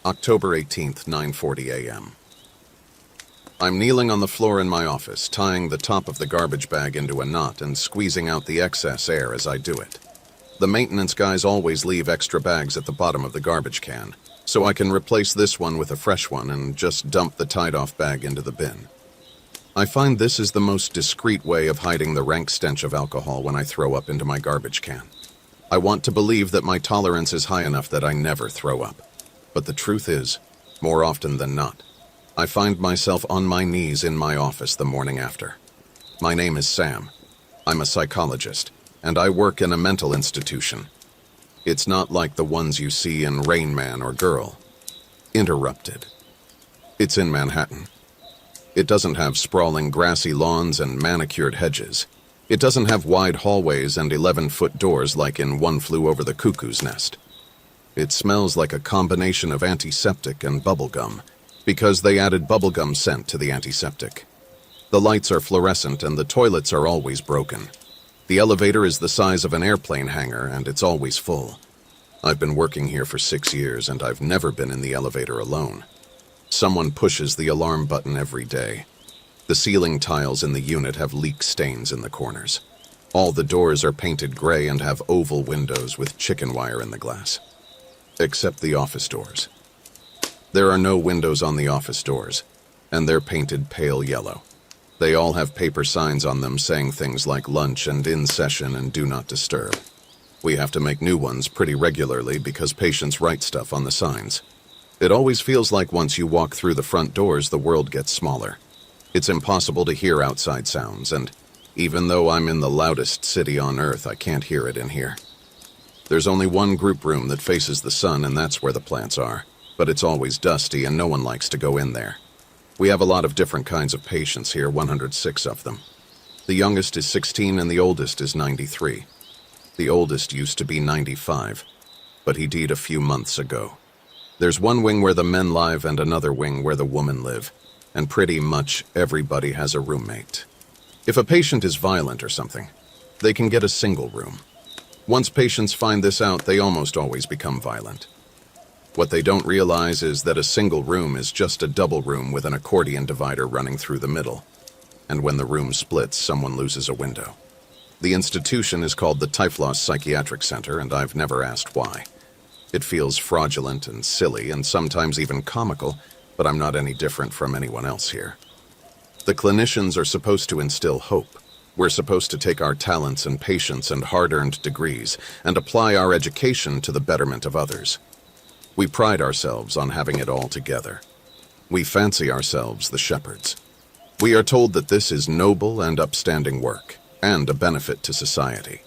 October 18th, 9:40 a.m. I'm kneeling on the floor in my office, tying the top of the garbage bag into a knot and squeezing out the excess air as I do it. The maintenance guys always leave extra bags at the bottom of the garbage can, so I can replace this one with a fresh one and just dump the tied-off bag into the bin. I find this is the most discreet way of hiding the rank stench of alcohol when I throw up into my garbage can. I want to believe that my tolerance is high enough that I never throw up. But the truth is, more often than not, I find myself on my knees in my office the morning after. My name is Sam. I'm a psychologist, and I work in a mental institution. It's not like the ones you see in Rain Man or Girl. Interrupted. It's in Manhattan. It doesn't have sprawling grassy lawns and manicured hedges. It doesn't have wide hallways and 11-foot doors like in One Flew Over the Cuckoo's Nest. It smells like a combination of antiseptic and bubblegum, because they added bubblegum scent to the antiseptic. The lights are fluorescent and the toilets are always broken. The elevator is the size of an airplane hangar and it's always full. I've been working here for 6 years and I've never been in the elevator alone. Someone pushes the alarm button every day. The ceiling tiles in the unit have leak stains in the corners. All the doors are painted gray and have oval windows with chicken wire in the glass. Except the office doors. There are no windows on the office doors, and they're painted pale yellow. They all have paper signs on them saying things like lunch and in session and do not disturb. We have to make new ones pretty regularly because patients write stuff on the signs. It always feels like once you walk through the front doors, the world gets smaller. It's impossible to hear outside sounds, and even though I'm in the loudest city on earth, I can't hear it in here. There's only one group room that faces the sun, and that's where the plants are. But it's always dusty, and no one likes to go in there. We have a lot of different kinds of patients here, 106 of them. The youngest is 16, and the oldest is 93. The oldest used to be 95, but he died a few months ago. There's one wing where the men live and another wing where the women live, and pretty much everybody has a roommate. If a patient is violent or something, they can get a single room. Once patients find this out, they almost always become violent. What they don't realize is that a single room is just a double room with an accordion divider running through the middle. And when the room splits, someone loses a window. The institution is called the Typhlos Psychiatric Center, and I've never asked why. It feels fraudulent and silly and sometimes even comical, but I'm not any different from anyone else here. The clinicians are supposed to instill hope. We're supposed to take our talents and patience and hard-earned degrees and apply our education to the betterment of others. We pride ourselves on having it all together. We fancy ourselves the shepherds. We are told that this is noble and upstanding work, and a benefit to society.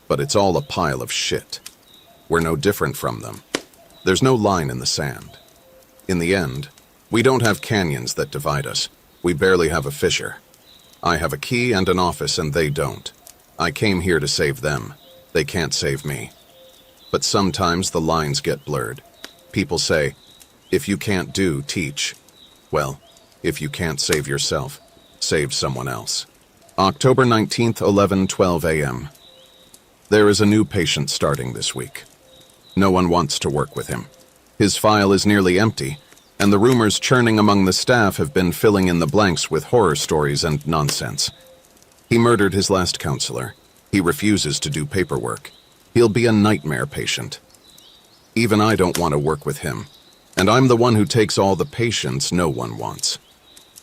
But it's all a pile of shit. We're no different from them. There's no line in the sand. In the end, we don't have canyons that divide us. We barely have a fissure. I have a key and an office, and they don't. I came here to save them. They can't save me. But sometimes the lines get blurred. People say, if you can't do, teach. Well, if you can't save yourself, save someone else. October 19th, 11:12 a.m. There is a new patient starting this week. No one wants to work with him. His file is nearly empty, and the rumors churning among the staff have been filling in the blanks with horror stories and nonsense. He murdered his last counselor. He refuses to do paperwork. He'll be a nightmare patient. Even I don't want to work with him, and I'm the one who takes all the patients no one wants.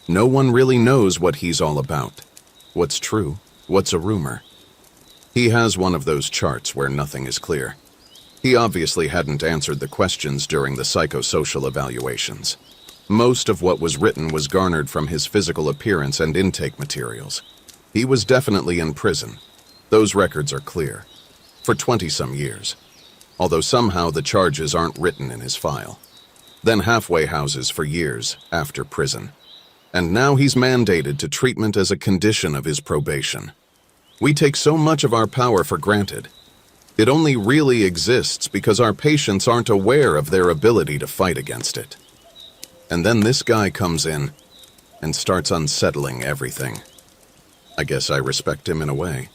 No one really knows what he's all about. What's true? What's a rumor? He has one of those charts where nothing is clear. He obviously hadn't answered the questions during the psychosocial evaluations. Most of what was written was garnered from his physical appearance and intake materials. He was definitely in prison. Those records are clear. For 20-some years. Although somehow the charges aren't written in his file. Then halfway houses for years after prison. And now he's mandated to treatment as a condition of his probation. We take so much of our power for granted. It only really exists because our patients aren't aware of their ability to fight against it. And then this guy comes in and starts unsettling everything. I guess I respect him in a way.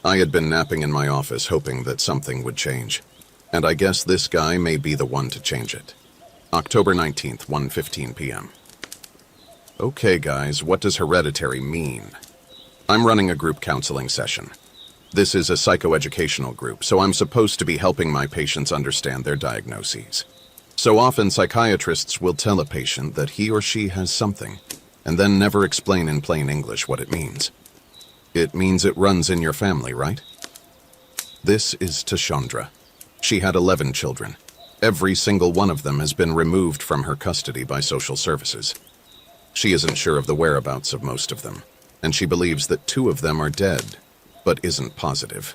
I had been napping in my office hoping that something would change. And I guess this guy may be the one to change it. October 19th, 1:15 p.m. Okay, guys, what does hereditary mean? I'm running a group counseling session. This is a psychoeducational group, so I'm supposed to be helping my patients understand their diagnoses. So often, psychiatrists will tell a patient that he or she has something, and then never explain in plain English what it means. It means it runs in your family, right? This is Tashandra. She had 11 children. Every single one of them has been removed from her custody by social services. She isn't sure of the whereabouts of most of them, and she believes that 2 of them are dead, but isn't positive.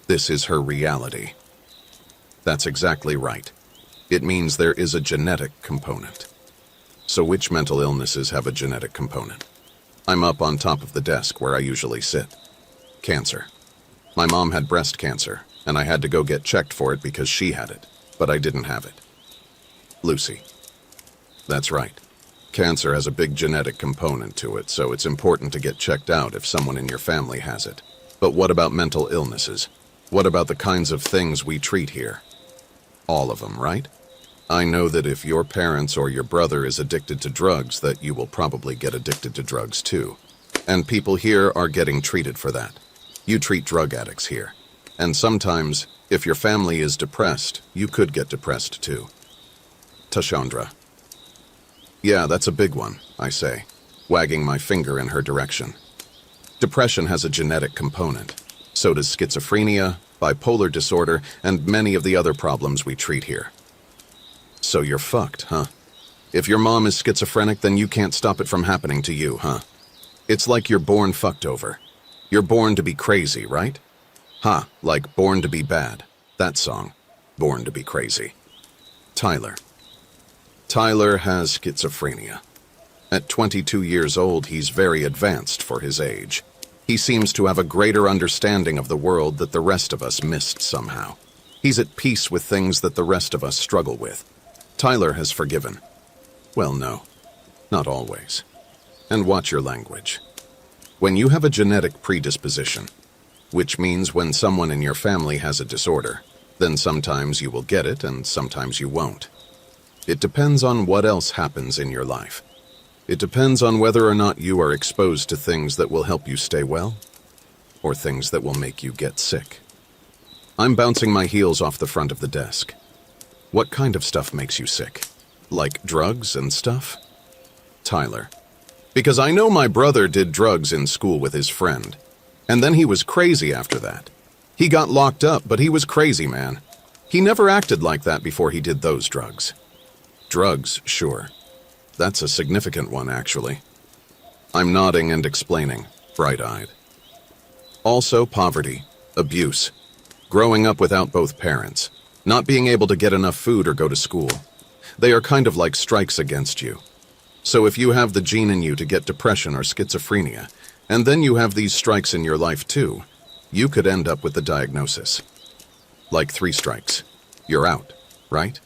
This is her reality. That's exactly right. It means there is a genetic component. So which mental illnesses have a genetic component? I'm up on top of the desk where I usually sit. Cancer. My mom had breast cancer, and I had to go get checked for it because she had it, but I didn't have it. Lucy. That's right. Cancer has a big genetic component to it, so it's important to get checked out if someone in your family has it. But what about mental illnesses? What about the kinds of things we treat here? All of them, right? I know that if your parents or your brother is addicted to drugs, that you will probably get addicted to drugs too. And people here are getting treated for that. You treat drug addicts here. And sometimes, if your family is depressed, you could get depressed too. Tashandra. Yeah, that's a big one, I say, wagging my finger in her direction. Depression has a genetic component. So does schizophrenia, bipolar disorder, and many of the other problems we treat here. So you're fucked, huh? If your mom is schizophrenic, then you can't stop it from happening to you, huh? It's like you're born fucked over. You're born to be crazy, right? Ha, like Born to be Bad. That song. Born to be Crazy. Tyler. Tyler has schizophrenia. At 22 years old, he's very advanced for his age. He seems to have a greater understanding of the world that the rest of us missed somehow. He's at peace with things that the rest of us struggle with. Tyler has forgiven. Well, no, not always. And watch your language. When you have a genetic predisposition, which means when someone in your family has a disorder, then sometimes you will get it and sometimes you won't. It depends on what else happens in your life. It depends on whether or not you are exposed to things that will help you stay well, or things that will make you get sick. I'm bouncing my heels off the front of the desk. What kind of stuff makes you sick? Like drugs and stuff? Tyler. Because I know my brother did drugs in school with his friend, and then he was crazy after that. He got locked up, but he was crazy, man. He never acted like that before he did those drugs. Drugs, sure. That's a significant one, actually. I'm nodding and explaining, bright-eyed. Also poverty, abuse, growing up without both parents, not being able to get enough food or go to school. They are kind of like strikes against you. So if you have the gene in you to get depression or schizophrenia, and then you have these strikes in your life too, you could end up with the diagnosis. Like 3 strikes. You're out, right?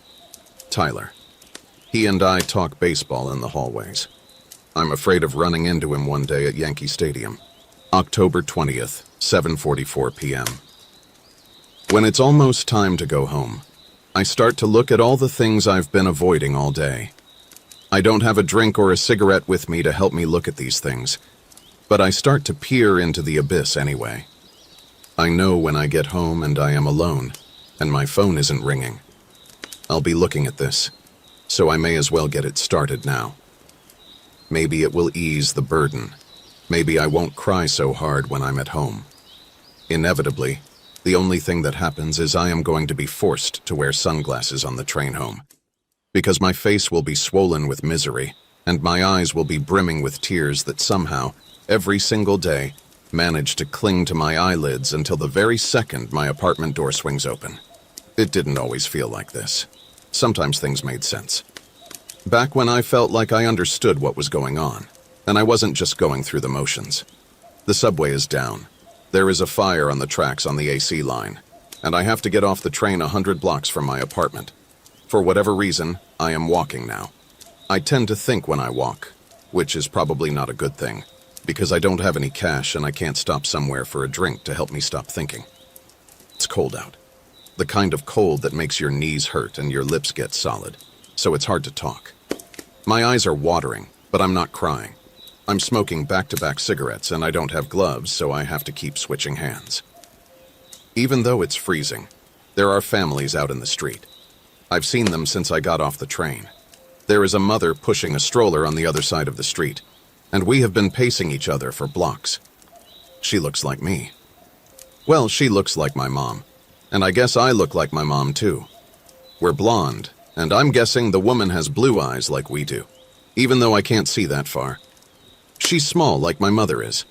Tyler. He and I talk baseball in the hallways. I'm afraid of running into him one day at Yankee Stadium. October 20th, 7:44 p.m. When it's almost time to go home, I start to look at all the things I've been avoiding all day. I don't have a drink or a cigarette with me to help me look at these things, but I start to peer into the abyss anyway. I know when I get home and I am alone, and my phone isn't ringing. I'll be looking at this, so I may as well get it started now. Maybe it will ease the burden. Maybe I won't cry so hard when I'm at home. Inevitably, the only thing that happens is I am going to be forced to wear sunglasses on the train home, because my face will be swollen with misery, and my eyes will be brimming with tears that somehow, every single day, manage to cling to my eyelids until the very second my apartment door swings open. It didn't always feel like this. Sometimes things made sense. Back when I felt like I understood what was going on, and I wasn't just going through the motions. The subway is down. There is a fire on the tracks on the AC line, and I have to get off the train 100 blocks from my apartment. For whatever reason, I am walking now. I tend to think when I walk, which is probably not a good thing, because I don't have any cash and I can't stop somewhere for a drink to help me stop thinking. It's cold out. The kind of cold that makes your knees hurt and your lips get solid. so it's hard to talk. My eyes are watering, but I'm not crying. I'm smoking back-to-back cigarettes and I don't have gloves, so I have to keep switching hands. Even though it's freezing, there are families out in the street. I've seen them since I got off the train. There is a mother pushing a stroller on the other side of the street, and we have been pacing each other for blocks. She looks like me. Well, she looks like my mom, and I guess I look like my mom too. We're blonde, and I'm guessing the woman has blue eyes like we do, even though I can't see that far. She's small like my mother is.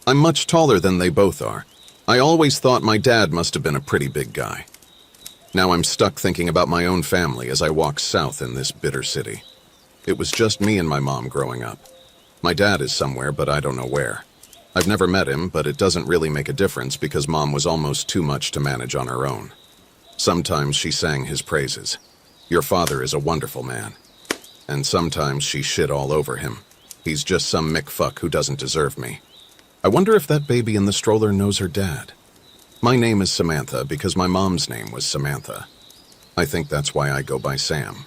I'm much taller than they both are. I always thought my dad must have been a pretty big guy. Now I'm stuck thinking about my own family as I walk south in this bitter city. It was just me and my mom growing up. My dad is somewhere, but I don't know where. I've never met him, but it doesn't really make a difference because Mom was almost too much to manage on her own. Sometimes she sang his praises. Your father is a wonderful man. And sometimes she shit all over him. He's just some McFuck who doesn't deserve me. I wonder if that baby in the stroller knows her dad. My name is Samantha because my mom's name was Samantha. I think that's why I go by Sam.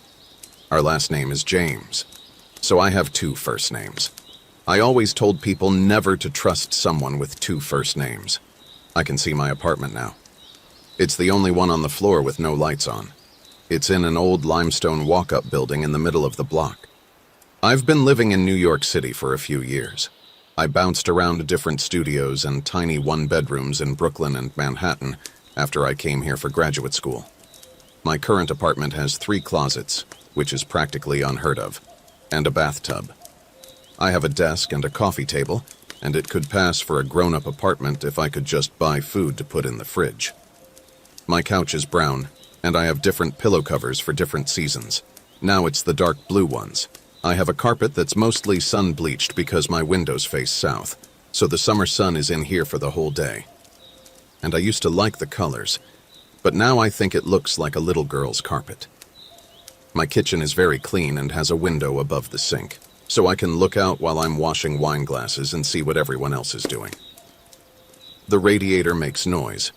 Our last name is James, so I have 2 first names. I always told people never to trust someone with 2 first names. I can see my apartment now. It's the only one on the floor with no lights on. It's in an old limestone walk-up building in the middle of the block. I've been living in New York City for a few years. I bounced around different studios and tiny 1-bedrooms in Brooklyn and Manhattan after I came here for graduate school. My current apartment has 3 closets, which is practically unheard of, and a bathtub. I have a desk and a coffee table, and it could pass for a grown-up apartment if I could just buy food to put in the fridge. My couch is brown, and I have different pillow covers for different seasons. Now it's the dark blue ones. I have a carpet that's mostly sun-bleached because my windows face south, so the summer sun is in here for the whole day. And I used to like the colors, but now I think it looks like a little girl's carpet. My kitchen is very clean and has a window above the sink, so I can look out while I'm washing wine glasses and see what everyone else is doing. The radiator makes noise,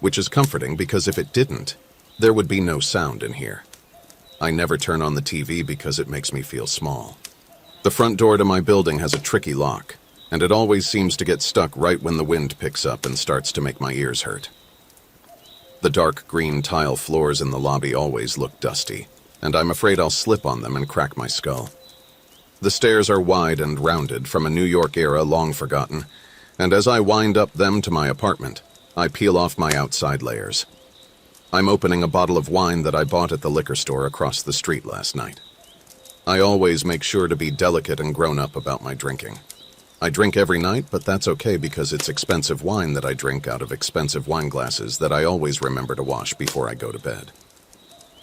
which is comforting because if it didn't, there would be no sound in here. I never turn on the TV because it makes me feel small. The front door to my building has a tricky lock, and it always seems to get stuck right when the wind picks up and starts to make my ears hurt. The dark green tile floors in the lobby always look dusty, and I'm afraid I'll slip on them and crack my skull. The stairs are wide and rounded from a New York era long forgotten, and as I wind up them to my apartment, I peel off my outside layers. I'm opening a bottle of wine that I bought at the liquor store across the street last night. I always make sure to be delicate and grown up about my drinking. I drink every night, but that's okay because it's expensive wine that I drink out of expensive wine glasses that I always remember to wash before I go to bed.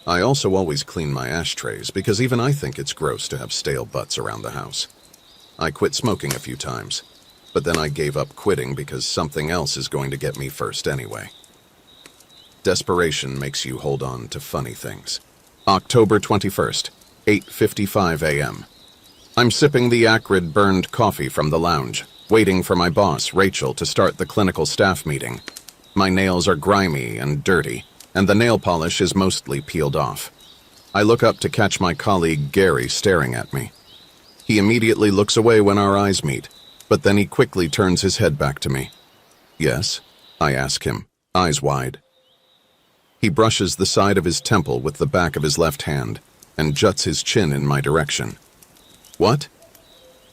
I also always clean my ashtrays because even I think it's gross to have stale butts around the house. I quit smoking a few times, but then I gave up quitting because something else is going to get me first anyway. Desperation makes you hold on to funny things. October 21st, 8:55 a.m. I'm sipping the acrid burned coffee from the lounge, waiting for my boss, Rachel, to start the clinical staff meeting. My nails are grimy and dirty, and the nail polish is mostly peeled off. I look up to catch my colleague Gary staring at me. He immediately looks away when our eyes meet, but then he quickly turns his head back to me. Yes? I ask him, eyes wide. He brushes the side of his temple with the back of his left hand and juts his chin in my direction. What?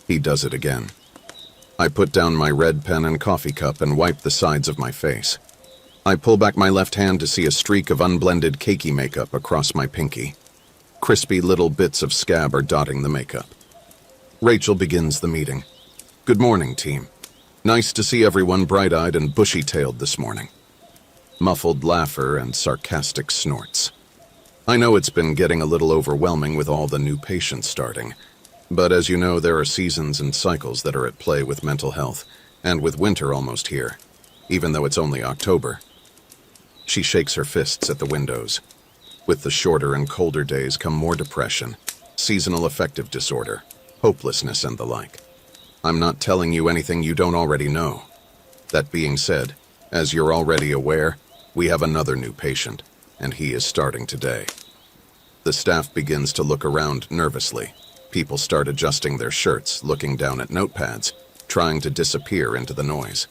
He does it again. I put down my red pen and coffee cup and wipe the sides of my face. I pull back my left hand to see a streak of unblended cakey makeup across my pinky. Crispy little bits of scab are dotting the makeup. Rachel begins the meeting. Good morning, team. Nice to see everyone bright-eyed and bushy-tailed this morning. Muffled laughter and sarcastic snorts. I know it's been getting a little overwhelming with all the new patients starting, but as you know, there are seasons and cycles that are at play with mental health, and with winter almost here, even though it's only October. She shakes her fists at the windows. With the shorter and colder days come more depression, seasonal affective disorder, hopelessness, and the like. I'm not telling you anything you don't already know. That being said, as you're already aware, we have another new patient, and he is starting today. The staff begins to look around nervously. People start adjusting their shirts, looking down at notepads, trying to disappear into the noise.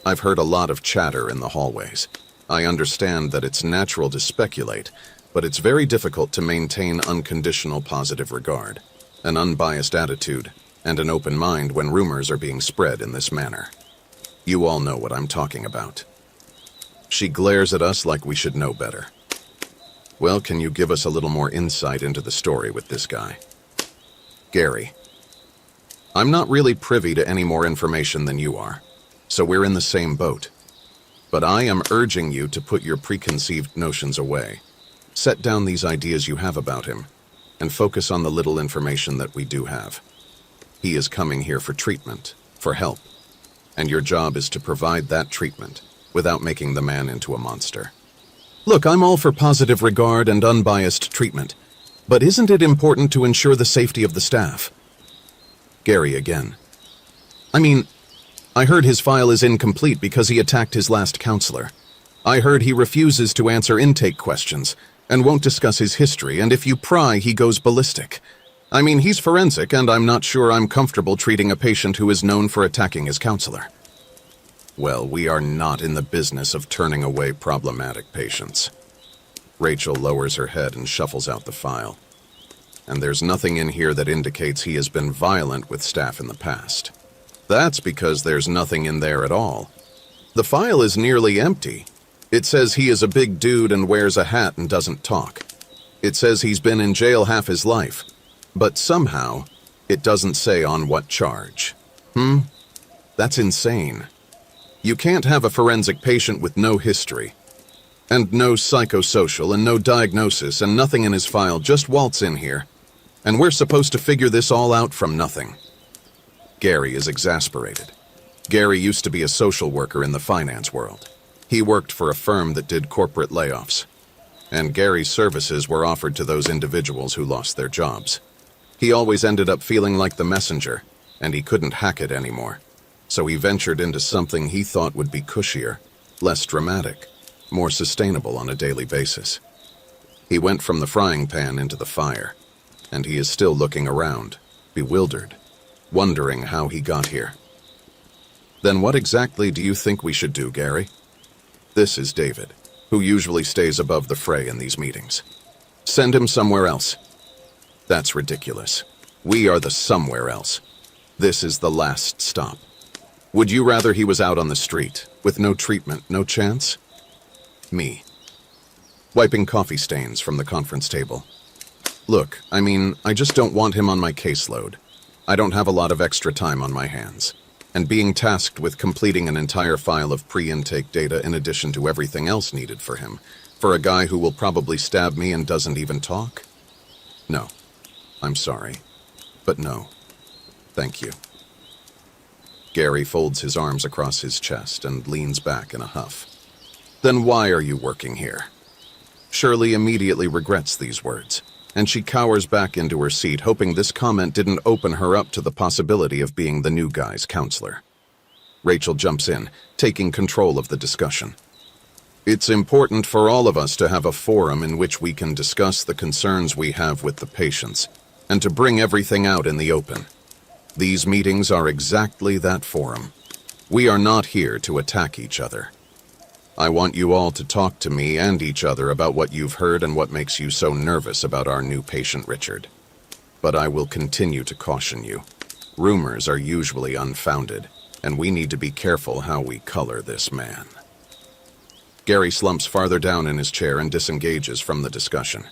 I've heard a lot of chatter in the hallways. I understand that it's natural to speculate, but it's very difficult to maintain unconditional positive regard, an unbiased attitude, and an open mind when rumors are being spread in this manner. You all know what I'm talking about. She glares at us like we should know better. Well, can you give us a little more insight into the story with this guy? Gary. I'm not really privy to any more information than you are, so we're in the same boat. But I am urging you to put your preconceived notions away. Set down these ideas you have about him, and focus on the little information that we do have. He is coming here for treatment, for help, and your job is to provide that treatment without making the man into a monster. Look, I'm all for positive regard and unbiased treatment, but isn't it important to ensure the safety of the staff? Gary again. I heard his file is incomplete because he attacked his last counselor. I heard he refuses to answer intake questions and won't discuss his history, and if you pry, he goes ballistic. He's forensic, and I'm not sure I'm comfortable treating a patient who is known for attacking his counselor. Well, we are not in the business of turning away problematic patients. Rachel lowers her head and shuffles out the file. And there's nothing in here that indicates he has been violent with staff in the past. That's because there's nothing in there at all. The file is nearly empty. It says he is a big dude and wears a hat and doesn't talk. It says he's been in jail half his life. But somehow, it doesn't say on what charge. That's insane. You can't have a forensic patient with no history, and no psychosocial, and no diagnosis, and nothing in his file, just waltz in here. And we're supposed to figure this all out from nothing. Gary is exasperated. Gary used to be a social worker in the finance world. He worked for a firm that did corporate layoffs, and Gary's services were offered to those individuals who lost their jobs. He always ended up feeling like the messenger, and he couldn't hack it anymore. So he ventured into something he thought would be cushier, less dramatic, more sustainable on a daily basis. He went from the frying pan into the fire, and he is still looking around, bewildered, wondering how he got here. Then what exactly do you think we should do, Gary? This is David, who usually stays above the fray in these meetings. Send him somewhere else. That's ridiculous. We are the somewhere else. This is the last stop. Would you rather he was out on the street, with no treatment, no chance? Me. Wiping coffee stains from the conference table. Look, I just don't want him on my caseload. I don't have a lot of extra time on my hands. And being tasked with completing an entire file of pre-intake data in addition to everything else needed for him, for a guy who will probably stab me and doesn't even talk? No. I'm sorry. But no. Thank you. Gary folds his arms across his chest and leans back in a huff. Then why are you working here? Shirley immediately regrets these words, and she cowers back into her seat, hoping this comment didn't open her up to the possibility of being the new guy's counselor. Rachel jumps in, taking control of the discussion. It's important for all of us to have a forum in which we can discuss the concerns we have with the patients, and to bring everything out in the open. These meetings are exactly that forum. We are not here to attack each other. I want you all to talk to me and each other about what you've heard and what makes you so nervous about our new patient, Richard. But I will continue to caution you. Rumors are usually unfounded, and we need to be careful how we color this man. Gary slumps farther down in his chair and disengages from the discussion.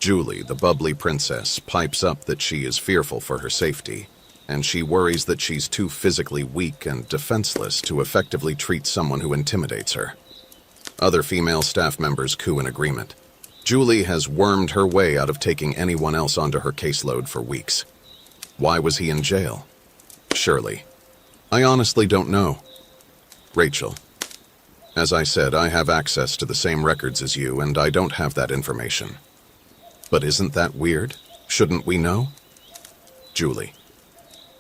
Julie, the bubbly princess, pipes up that she is fearful for her safety, and she worries that she's too physically weak and defenseless to effectively treat someone who intimidates her. Other female staff members coo in agreement. Julie has wormed her way out of taking anyone else onto her caseload for weeks. Why was he in jail? Shirley. I honestly don't know. Rachel. As I said, I have access to the same records as you, and I don't have that information. But isn't that weird? Shouldn't we know? Julie.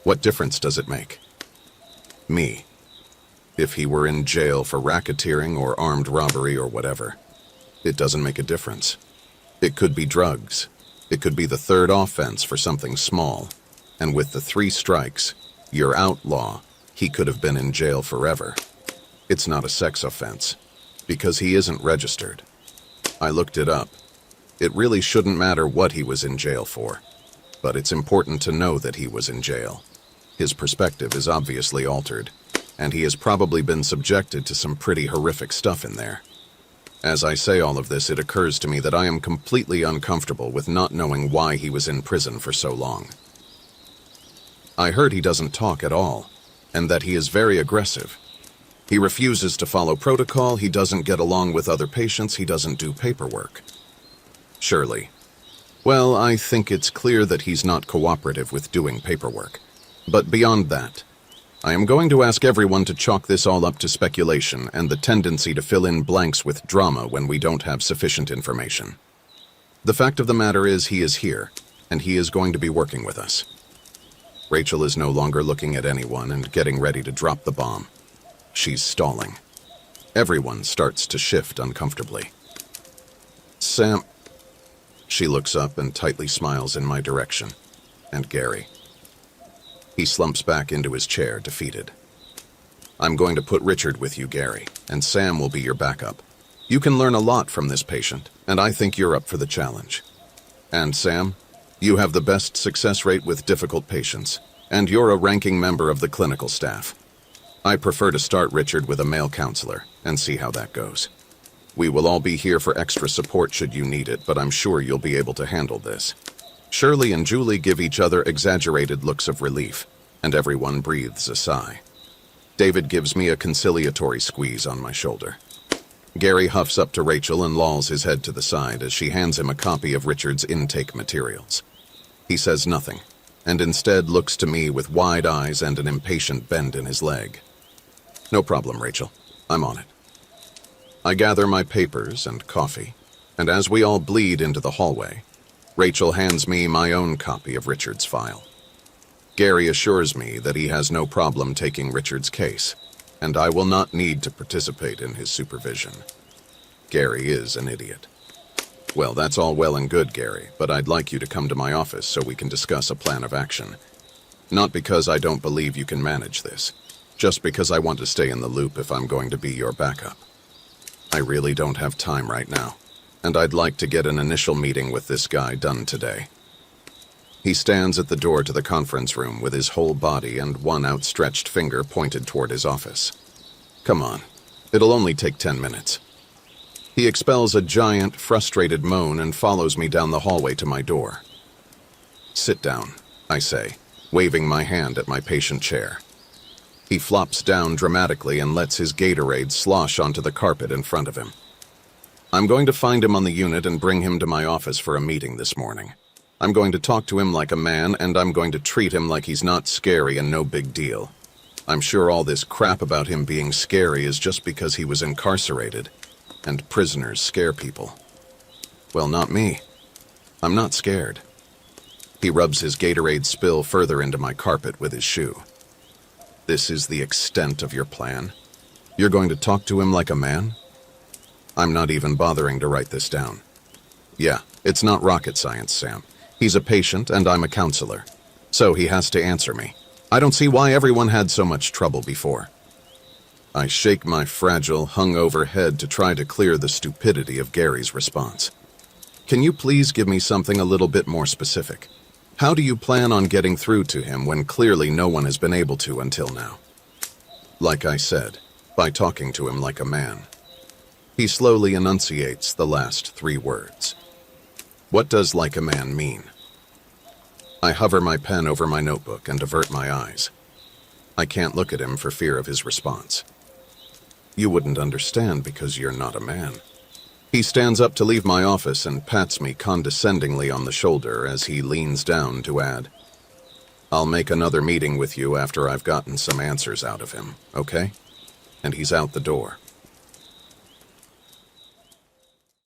What difference does it make? Me. If he were in jail for racketeering or armed robbery or whatever, it doesn't make a difference. It could be drugs. It could be the third offense for something small. And with the 3 strikes, you're outlaw. He could have been in jail forever. It's not a sex offense, because he isn't registered. I looked it up. It really shouldn't matter what he was in jail for, but it's important to know that he was in jail. His perspective is obviously altered, and he has probably been subjected to some pretty horrific stuff in there. As I say all of this, it occurs to me that I am completely uncomfortable with not knowing why he was in prison for so long. I heard he doesn't talk at all, and that he is very aggressive. He refuses to follow protocol, he doesn't get along with other patients, he doesn't do paperwork. Surely. Well, I think it's clear that he's not cooperative with doing paperwork. But beyond that, I am going to ask everyone to chalk this all up to speculation and the tendency to fill in blanks with drama when we don't have sufficient information. The fact of the matter is he is here, and he is going to be working with us. Rachel is no longer looking at anyone and getting ready to drop the bomb. She's stalling. Everyone starts to shift uncomfortably. Sam. She looks up and tightly smiles in my direction. And Gary. He slumps back into his chair, defeated. I'm going to put Richard with you, Gary, and Sam will be your backup. You can learn a lot from this patient, and I think you're up for the challenge. And Sam, you have the best success rate with difficult patients, and you're a ranking member of the clinical staff. I prefer to start Richard with a male counselor and see how that goes. We will all be here for extra support should you need it, but I'm sure you'll be able to handle this. Shirley and Julie give each other exaggerated looks of relief, and everyone breathes a sigh. David gives me a conciliatory squeeze on my shoulder. Gary huffs up to Rachel and lolls his head to the side as she hands him a copy of Richard's intake materials. He says nothing, and instead looks to me with wide eyes and an impatient bend in his leg. No problem, Rachel. I'm on it. I gather my papers and coffee, and as we all bleed into the hallway, Rachel hands me my own copy of Richard's file. Gary assures me that he has no problem taking Richard's case, and I will not need to participate in his supervision. Gary is an idiot. Well, that's all well and good, Gary, but I'd like you to come to my office so we can discuss a plan of action. Not because I don't believe you can manage this, just because I want to stay in the loop if I'm going to be your backup. I really don't have time right now, and I'd like to get an initial meeting with this guy done today. He stands at the door to the conference room with his whole body and one outstretched finger pointed toward his office. Come on, it'll only take 10 minutes. He expels a giant, frustrated moan and follows me down the hallway to my door. Sit down, I say, waving my hand at my patient chair. He flops down dramatically and lets his Gatorade slosh onto the carpet in front of him. I'm going to find him on the unit and bring him to my office for a meeting this morning. I'm going to talk to him like a man, and I'm going to treat him like he's not scary and no big deal. I'm sure all this crap about him being scary is just because he was incarcerated, and prisoners scare people. Well, not me. I'm not scared. He rubs his Gatorade spill further into my carpet with his shoe. This is the extent of your plan? You're going to talk to him like a man? I'm not even bothering to write this down. Yeah, it's not rocket science, Sam. He's a patient and I'm a counselor. So he has to answer me. I don't see why everyone had so much trouble before. I shake my fragile, hungover head to try to clear the stupidity of Gary's response. Can you please give me something a little bit more specific? How do you plan on getting through to him when clearly no one has been able to until now? Like I said, by talking to him like a man. He slowly enunciates the last 3 words. What does like a man mean? I hover my pen over my notebook and avert my eyes. I can't look at him for fear of his response. You wouldn't understand because you're not a man. He stands up to leave my office and pats me condescendingly on the shoulder as he leans down to add, I'll make another meeting with you after I've gotten some answers out of him, okay? And he's out the door.